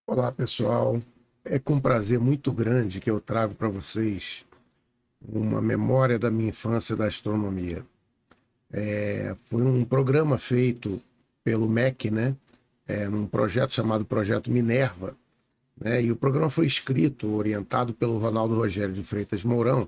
Olá, pessoal. É com prazer muito grande que eu trago para vocês uma memória da minha infância da astronomia. Foi um programa feito pelo MEC, né? Num projeto chamado Projeto Minerva, né? E o programa foi escrito, orientado pelo Ronaldo Rogério de Freitas Mourão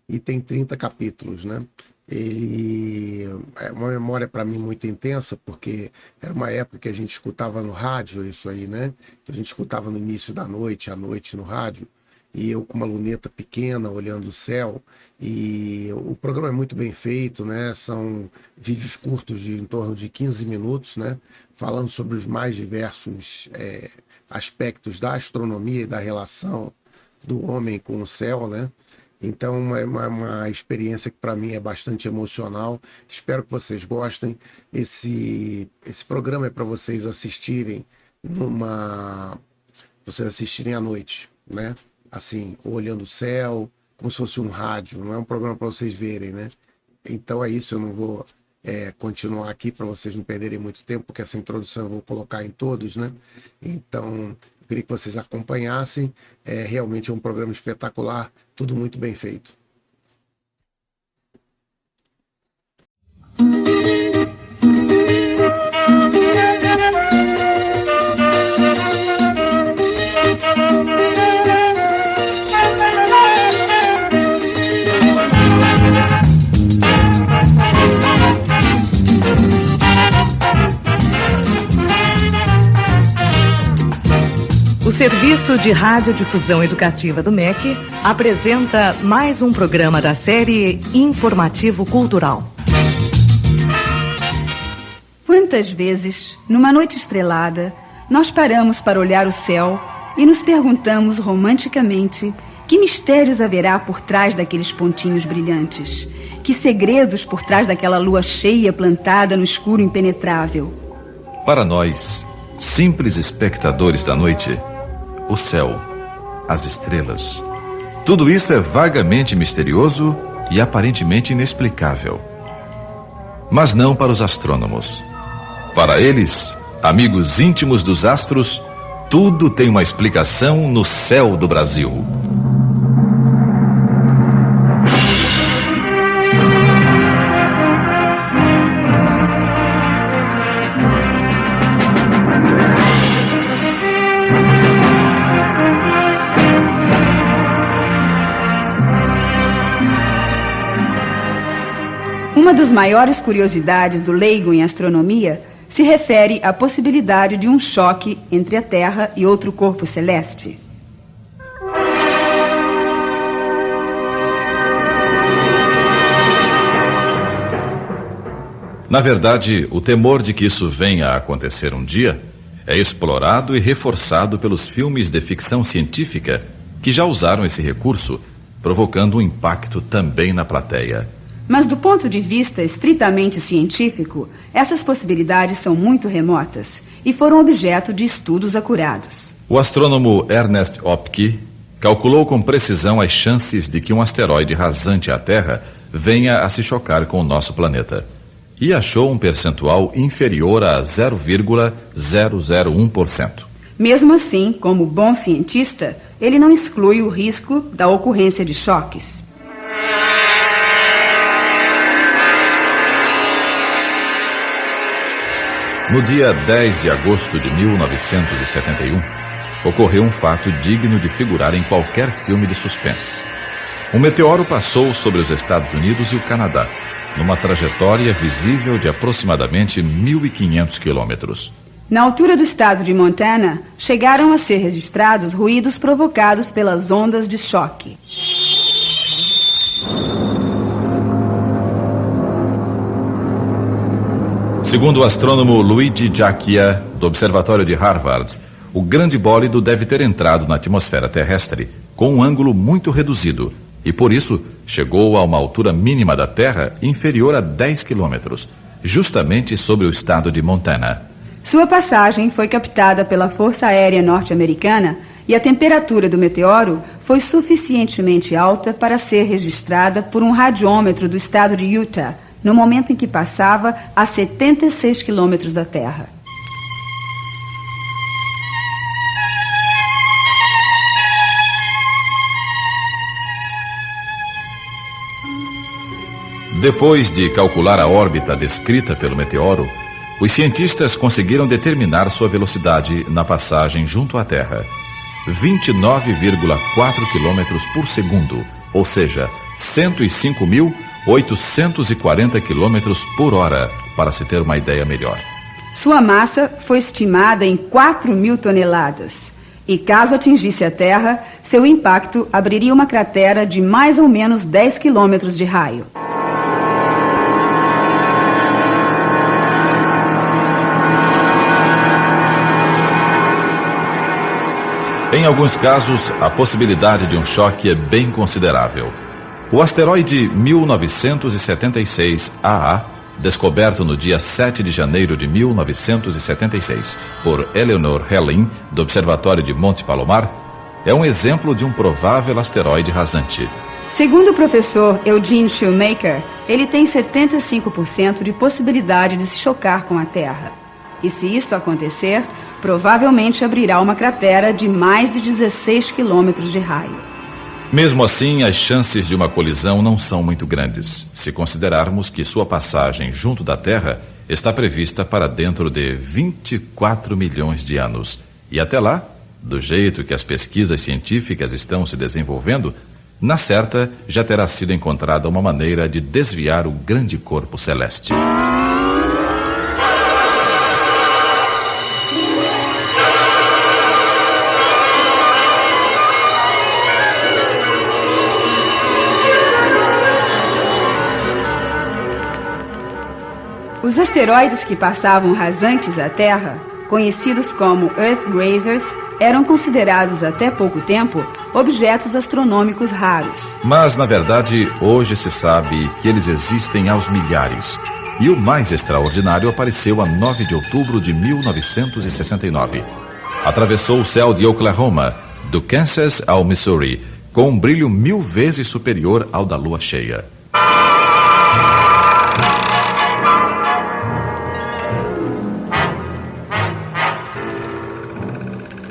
e tem 30 capítulos, né? Ele é uma memória para mim muito intensa, porque era uma época que a gente escutava no rádio isso aí, né? Então a gente escutava no início da noite, à noite no rádio, e eu com uma luneta pequena olhando o céu. E o programa é muito bem feito, né? São vídeos curtos de em torno de 15 minutos, né? Falando sobre os mais diversos aspectos da astronomia e da relação do homem com o céu, né? Então é uma experiência que para mim é bastante emocional. Espero que vocês gostem. Esse programa é para vocês assistirem à noite, né? Assim, olhando o céu, como se fosse um rádio. Não é um programa para vocês verem, né? Então é isso. Eu não vou continuar aqui para vocês não perderem muito tempo, porque essa introdução eu vou colocar em todos, né? Então eu queria que vocês acompanhassem. Realmente é um programa espetacular, tudo muito bem feito. O Serviço de Radiodifusão Educativa do MEC apresenta mais um programa da série Informativo Cultural. Quantas vezes, numa noite estrelada, nós paramos para olhar o céu e nos perguntamos romanticamente que mistérios haverá por trás daqueles pontinhos brilhantes, que segredos por trás daquela lua cheia plantada no escuro impenetrável. Para nós, simples espectadores da noite, o céu, as estrelas, tudo isso é vagamente misterioso e aparentemente inexplicável. Mas não para os astrônomos. Para eles, amigos íntimos dos astros, tudo tem uma explicação no céu do Brasil. Uma das maiores curiosidades do leigo em astronomia se refere à possibilidade de um choque entre a Terra e outro corpo celeste. Na verdade, o temor de que isso venha a acontecer um dia é explorado e reforçado pelos filmes de ficção científica que já usaram esse recurso, provocando um impacto também na plateia. Mas do ponto de vista estritamente científico, essas possibilidades são muito remotas e foram objeto de estudos acurados. O astrônomo Ernest Opke calculou com precisão as chances de que um asteroide rasante à Terra venha a se chocar com o nosso planeta. E achou um percentual inferior a 0,001%. Mesmo assim, como bom cientista, ele não exclui o risco da ocorrência de choques. No dia 10 de agosto de 1971, ocorreu um fato digno de figurar em qualquer filme de suspense. Um meteoro passou sobre os Estados Unidos e o Canadá, numa trajetória visível de aproximadamente 1.500 quilômetros. Na altura do estado de Montana, chegaram a ser registrados ruídos provocados pelas ondas de choque. Segundo o astrônomo Luigi Giacchia, do Observatório de Harvard, o grande bólido deve ter entrado na atmosfera terrestre com um ângulo muito reduzido e, por isso, chegou a uma altura mínima da Terra inferior a 10 quilômetros, justamente sobre o estado de Montana. Sua passagem foi captada pela Força Aérea Norte-Americana e a temperatura do meteoro foi suficientemente alta para ser registrada por um radiômetro do estado de Utah, no momento em que passava a 76 quilômetros da Terra. Depois de calcular a órbita descrita pelo meteoro, os cientistas conseguiram determinar sua velocidade na passagem junto à Terra: 29,4 km por segundo, ou seja, 105.840 km por hora, para se ter uma ideia melhor. Sua massa foi estimada em 4.000 toneladas. E caso atingisse a Terra, seu impacto abriria uma cratera de mais ou menos 10 quilômetros de raio. Em alguns casos, a possibilidade de um choque é bem considerável. O asteroide 1976 AA, descoberto no dia 7 de janeiro de 1976 por Eleanor Helin, do Observatório de Monte Palomar, é um exemplo de um provável asteroide rasante. Segundo o professor Eugene Shoemaker, ele tem 75% de possibilidade de se chocar com a Terra. E se isso acontecer, provavelmente abrirá uma cratera de mais de 16 quilômetros de raio. Mesmo assim, as chances de uma colisão não são muito grandes, se considerarmos que sua passagem junto da Terra está prevista para dentro de 24 milhões de anos. E até lá, do jeito que as pesquisas científicas estão se desenvolvendo, na certa já terá sido encontrada uma maneira de desviar o grande corpo celeste. Os asteroides que passavam rasantes à Terra, conhecidos como Earth-grazers, eram considerados até pouco tempo objetos astronômicos raros. Mas, na verdade, hoje se sabe que eles existem aos milhares. E o mais extraordinário apareceu a 9 de outubro de 1969. Atravessou o céu de Oklahoma, do Kansas ao Missouri, com um brilho 1000 vezes superior ao da lua cheia.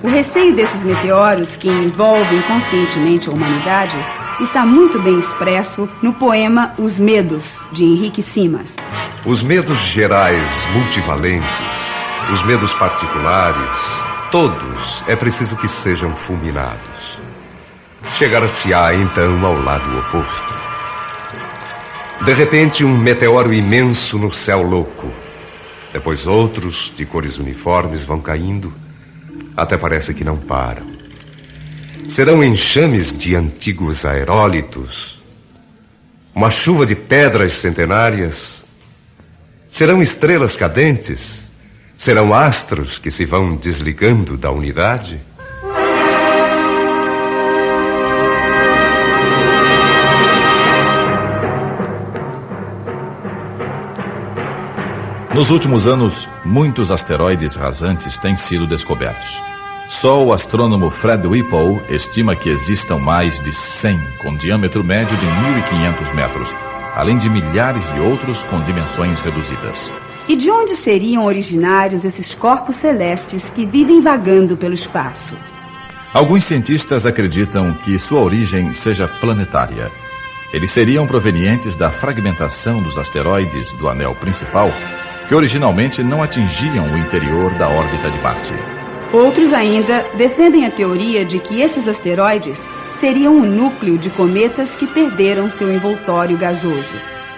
O receio desses meteoros, que envolvem conscientemente a humanidade, está muito bem expresso no poema Os Medos, de Henrique Simas. Os medos gerais, multivalentes, os medos particulares, todos é preciso que sejam fulminados. Chegar-se-á então ao lado oposto. De repente, um meteoro imenso no céu louco. Depois outros, de cores uniformes, vão caindo. Até parece que não param. Serão enxames de antigos aerólitos, uma chuva de pedras centenárias. Serão estrelas cadentes, serão astros que se vão desligando da unidade. Nos últimos anos, muitos asteroides rasantes têm sido descobertos. Só o astrônomo Fred Whipple estima que existam mais de 100 com diâmetro médio de 1.500 metros, além de milhares de outros com dimensões reduzidas. E de onde seriam originários esses corpos celestes que vivem vagando pelo espaço? Alguns cientistas acreditam que sua origem seja planetária. Eles seriam provenientes da fragmentação dos asteroides do anel principal, que originalmente não atingiam o interior da órbita de Marte. Outros ainda defendem a teoria de que esses asteroides seriam o núcleo de cometas que perderam seu envoltório gasoso.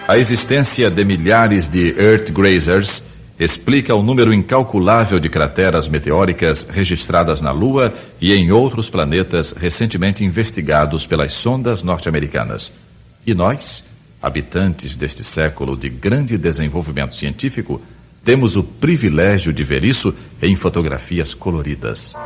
A existência de milhares de Earth-grazers explica o número incalculável de crateras meteóricas registradas na Lua e em outros planetas recentemente investigados pelas sondas norte-americanas. E nós, habitantes deste século de grande desenvolvimento científico, temos o privilégio de ver isso em fotografias coloridas.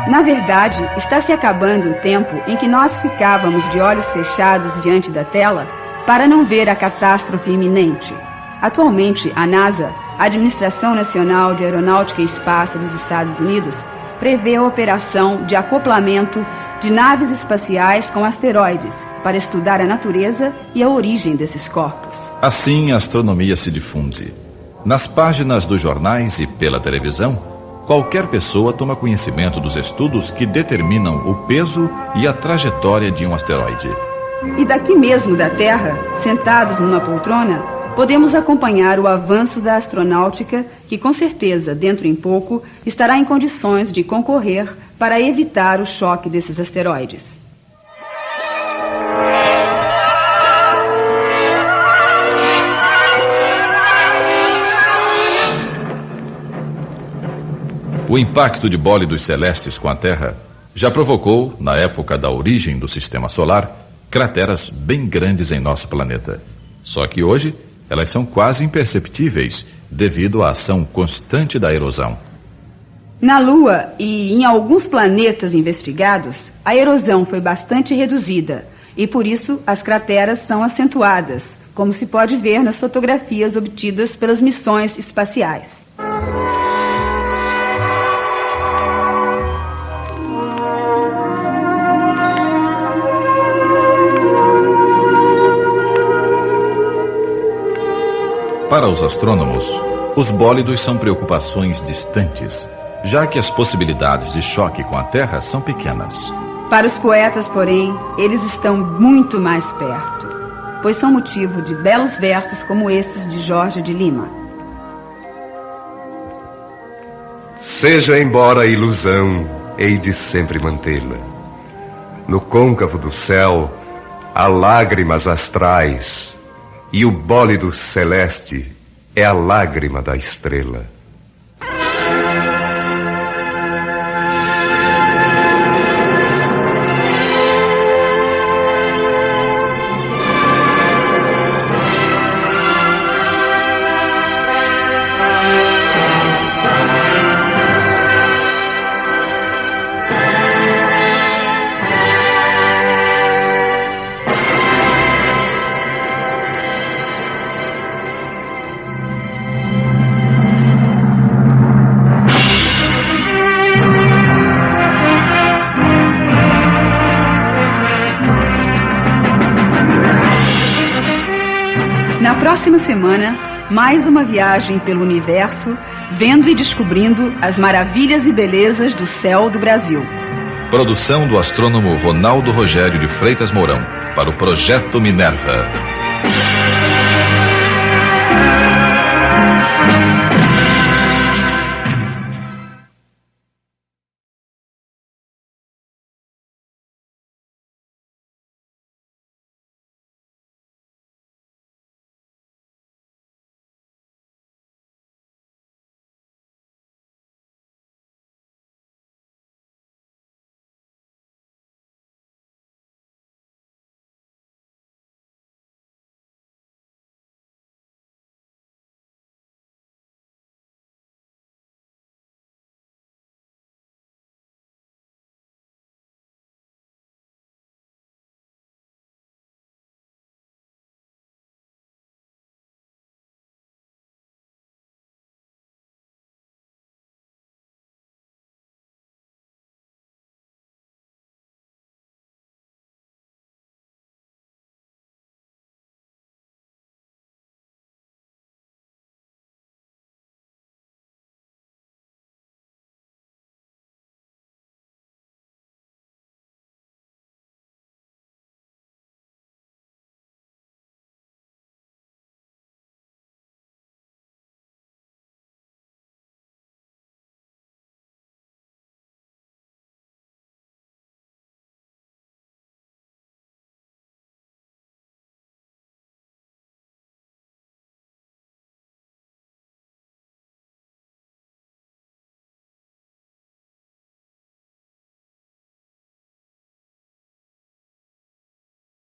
Na verdade, está se acabando o tempo em que nós ficávamos de olhos fechados diante da tela para não ver a catástrofe iminente. Atualmente, a NASA, a Administração Nacional de Aeronáutica e Espaço dos Estados Unidos, prevê a operação de acoplamento de naves espaciais com asteroides para estudar a natureza e a origem desses corpos. Assim, a astronomia se difunde. Nas páginas dos jornais e pela televisão, qualquer pessoa toma conhecimento dos estudos que determinam o peso e a trajetória de um asteroide. E daqui mesmo da Terra, sentados numa poltrona, podemos acompanhar o avanço da astronáutica, que com certeza, dentro em pouco, estará em condições de concorrer para evitar o choque desses asteroides. O impacto de bólidos celestes com a Terra já provocou, na época da origem do Sistema Solar, crateras bem grandes em nosso planeta. Só que hoje, elas são quase imperceptíveis devido à ação constante da erosão. Na Lua e em alguns planetas investigados, a erosão foi bastante reduzida e por isso as crateras são acentuadas, como se pode ver nas fotografias obtidas pelas missões espaciais. Para os astrônomos, os bólidos são preocupações distantes, já que as possibilidades de choque com a Terra são pequenas. Para os poetas, porém, eles estão muito mais perto, pois são motivo de belos versos como estes de Jorge de Lima. Seja embora a ilusão, hei de sempre mantê-la. No côncavo do céu, há lágrimas astrais, e o bólido celeste é a lágrima da estrela. Na próxima semana, mais uma viagem pelo universo, vendo e descobrindo as maravilhas e belezas do céu do Brasil. Produção do astrônomo Ronaldo Rogério de Freitas Mourão, para o Projeto Minerva.